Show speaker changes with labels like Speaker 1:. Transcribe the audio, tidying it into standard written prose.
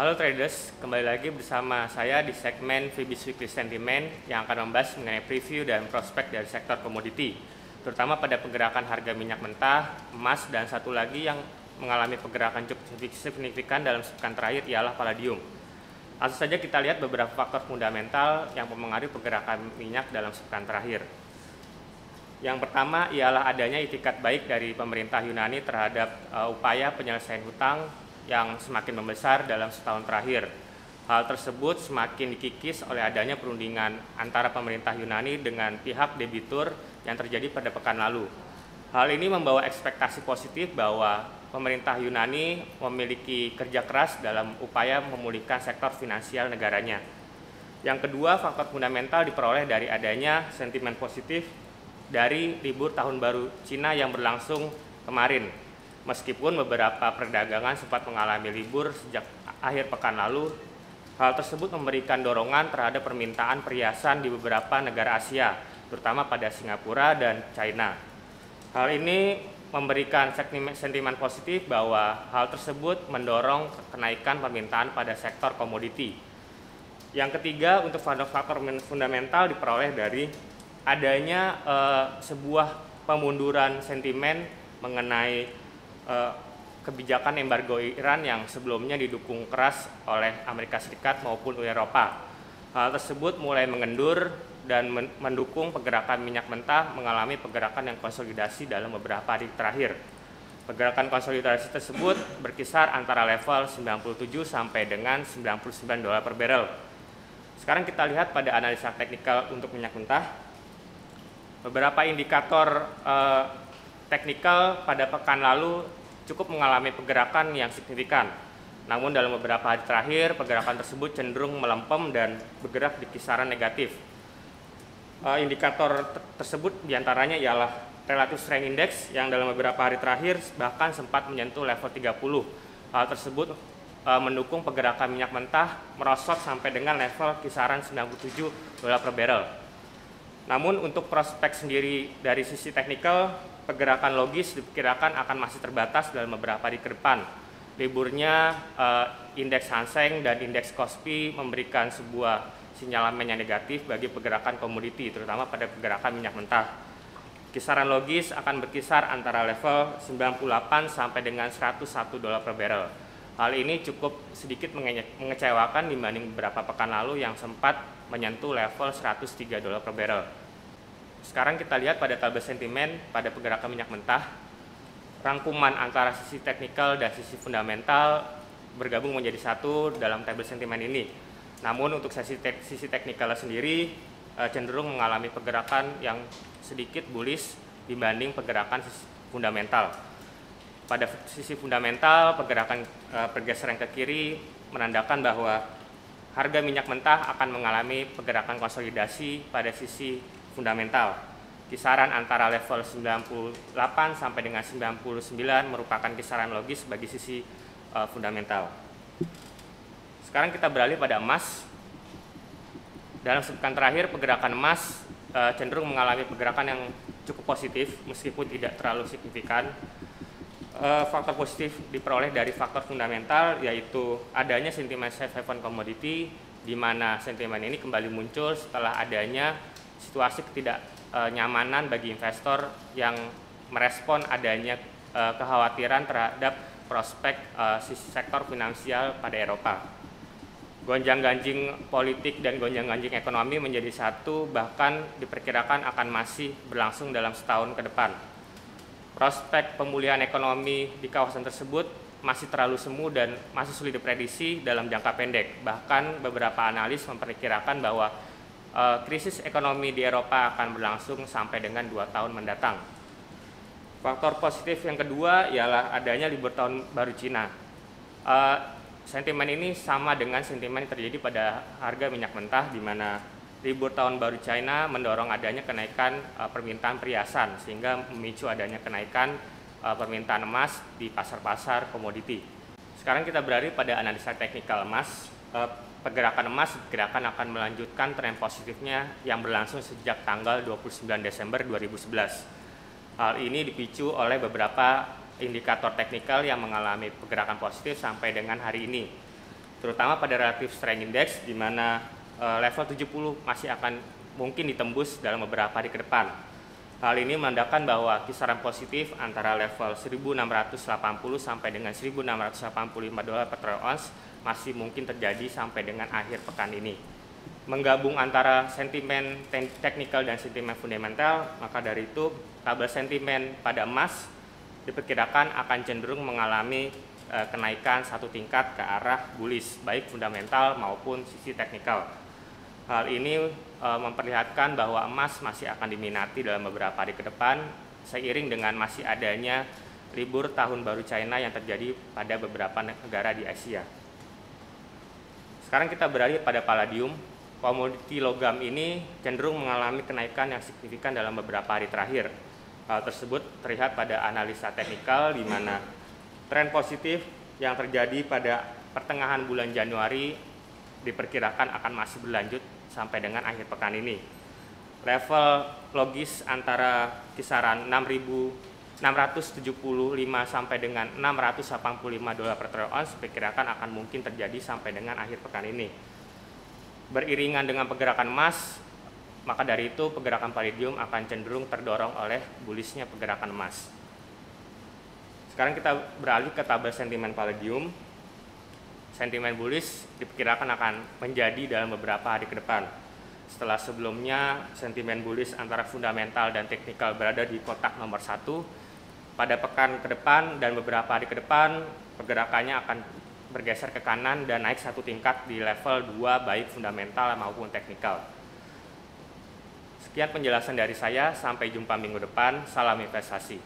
Speaker 1: Halo traders, kembali lagi bersama saya di segmen VBIS Weekly Sentiment yang akan membahas mengenai preview dan prospek dari sektor komoditi, terutama pada pergerakan harga minyak mentah, emas, dan satu lagi yang mengalami pergerakan cukup signifikan dalam sepekan terakhir ialah palladium. Langsung saja kita lihat beberapa faktor fundamental yang mempengaruhi pergerakan minyak dalam sepekan terakhir. Yang pertama ialah adanya itikat baik dari pemerintah Yunani terhadap upaya penyelesaian hutang yang semakin membesar dalam setahun terakhir. Hal tersebut semakin dikikis oleh adanya perundingan antara pemerintah Yunani dengan pihak debitur yang terjadi pada pekan lalu. Hal ini membawa ekspektasi positif bahwa pemerintah Yunani memiliki kerja keras dalam upaya memulihkan sektor finansial negaranya. Yang kedua, faktor fundamental diperoleh dari adanya sentimen positif dari libur tahun baru Cina yang berlangsung kemarin. Meskipun beberapa perdagangan sempat mengalami libur sejak akhir pekan lalu, hal tersebut memberikan dorongan terhadap permintaan perhiasan di beberapa negara Asia, terutama pada Singapura dan China. Hal ini memberikan sentimen positif bahwa hal tersebut mendorong kenaikan permintaan pada sektor komoditi. Yang ketiga, untuk faktor fundamental diperoleh dari adanya sebuah pemunduran sentimen mengenai kebijakan embargo Iran yang sebelumnya didukung keras oleh Amerika Serikat maupun Uni Eropa. Hal tersebut mulai mengendur dan mendukung pergerakan minyak mentah mengalami pergerakan yang konsolidasi dalam beberapa hari terakhir. Pergerakan konsolidasi tersebut berkisar antara level 97 sampai dengan $99 per barrel. Sekarang kita lihat pada analisa teknikal untuk minyak mentah. Beberapa indikator teknikal pada pekan lalu cukup mengalami pergerakan yang signifikan. Namun dalam beberapa hari terakhir, pergerakan tersebut cenderung melempem dan bergerak di kisaran negatif. Indikator tersebut diantaranya ialah Relative Strength Index yang dalam beberapa hari terakhir bahkan sempat menyentuh level 30. Hal tersebut mendukung pergerakan minyak mentah merosot sampai dengan level kisaran $97 per barrel. Namun untuk prospek sendiri dari sisi teknikal, pergerakan logis diperkirakan akan masih terbatas dalam beberapa hari ke depan. Liburnya indeks Hang Seng dan indeks Kospi memberikan sebuah sinyalemen yang negatif bagi pergerakan komoditi, terutama pada pergerakan minyak mentah. Kisaran logis akan berkisar antara level 98 sampai dengan $101 per barrel. Hal ini cukup sedikit mengecewakan dibanding beberapa pekan lalu yang sempat menyentuh level $103 per barrel. Sekarang kita lihat pada tabel sentimen pada pergerakan minyak mentah. Rangkuman antara sisi teknikal dan sisi fundamental bergabung menjadi satu dalam tabel sentimen ini. Namun untuk sisi teknikal sendiri cenderung mengalami pergerakan yang sedikit bullish dibanding pergerakan sisi fundamental. Pada sisi fundamental, pergerakan pergeseran ke kiri menandakan bahwa harga minyak mentah akan mengalami pergerakan konsolidasi pada sisi fundamental. Kisaran antara level 98 sampai dengan 99 merupakan kisaran logis bagi sisi fundamental. Sekarang kita beralih pada emas. Dalam sepekan terakhir, pergerakan emas cenderung mengalami pergerakan yang cukup positif meskipun tidak terlalu signifikan. Faktor positif diperoleh dari faktor fundamental, yaitu adanya sentimen safe haven commodity, di mana sentimen ini kembali muncul setelah adanya situasi ketidaknyamanan bagi investor yang merespon adanya kekhawatiran terhadap prospek sisi sektor finansial pada Eropa. Gonjang-ganjing politik dan gonjang-ganjing ekonomi menjadi satu, bahkan diperkirakan akan masih berlangsung dalam setahun ke depan. Prospek pemulihan ekonomi di kawasan tersebut masih terlalu semu dan masih sulit diprediksi dalam jangka pendek. Bahkan beberapa analis memperkirakan bahwa krisis ekonomi di Eropa akan berlangsung sampai dengan 2 tahun mendatang. Faktor positif yang kedua ialah adanya libur tahun baru Cina. Sentimen ini sama dengan sentimen yang terjadi pada harga minyak mentah, di mana libur tahun baru China mendorong adanya kenaikan permintaan perhiasan sehingga memicu adanya kenaikan permintaan emas di pasar-pasar komoditi. Sekarang kita beralih pada analisa teknikal emas. Pergerakan emas akan melanjutkan tren positifnya yang berlangsung sejak tanggal 29 Desember 2011. Hal ini dipicu oleh beberapa indikator teknikal yang mengalami pergerakan positif sampai dengan hari ini. terutama pada relative strength index di mana level 70 masih akan mungkin ditembus dalam beberapa hari ke depan. Hal ini menandakan bahwa kisaran positif antara level 1680 sampai dengan 1685 dolar per troy ounce masih mungkin terjadi sampai dengan akhir pekan ini. Menggabung antara sentimen teknikal dan sentimen fundamental, maka dari itu tabel sentimen pada emas diperkirakan akan cenderung mengalami kenaikan satu tingkat ke arah bullish, baik fundamental maupun sisi teknikal. Hal ini memperlihatkan bahwa emas masih akan diminati dalam beberapa hari ke depan, seiring dengan masih adanya libur tahun baru China yang terjadi pada beberapa negara di Asia. Sekarang kita beralih pada palladium. Komoditi logam ini cenderung mengalami kenaikan yang signifikan dalam beberapa hari terakhir. Hal tersebut terlihat pada analisa teknikal di mana tren positif yang terjadi pada pertengahan bulan Januari diperkirakan akan masih berlanjut sampai dengan akhir pekan ini. Level logis antara kisaran 6.675 sampai dengan 685 dolar per troy ounce diperkirakan akan mungkin terjadi sampai dengan akhir pekan ini. Beriringan dengan pergerakan emas, maka dari itu pergerakan palladium akan cenderung terdorong oleh bullishnya pergerakan emas. Sekarang kita beralih ke tabel sentimen palladium. Sentimen bullish diperkirakan akan menjadi dalam beberapa hari ke depan. Setelah sebelumnya sentimen bullish antara fundamental dan teknikal berada di kotak nomor 1, pada pekan ke depan dan beberapa hari ke depan pergerakannya akan bergeser ke kanan dan naik satu tingkat di level 2 baik fundamental maupun teknikal. Sekian penjelasan dari saya, sampai jumpa minggu depan. Salam investasi.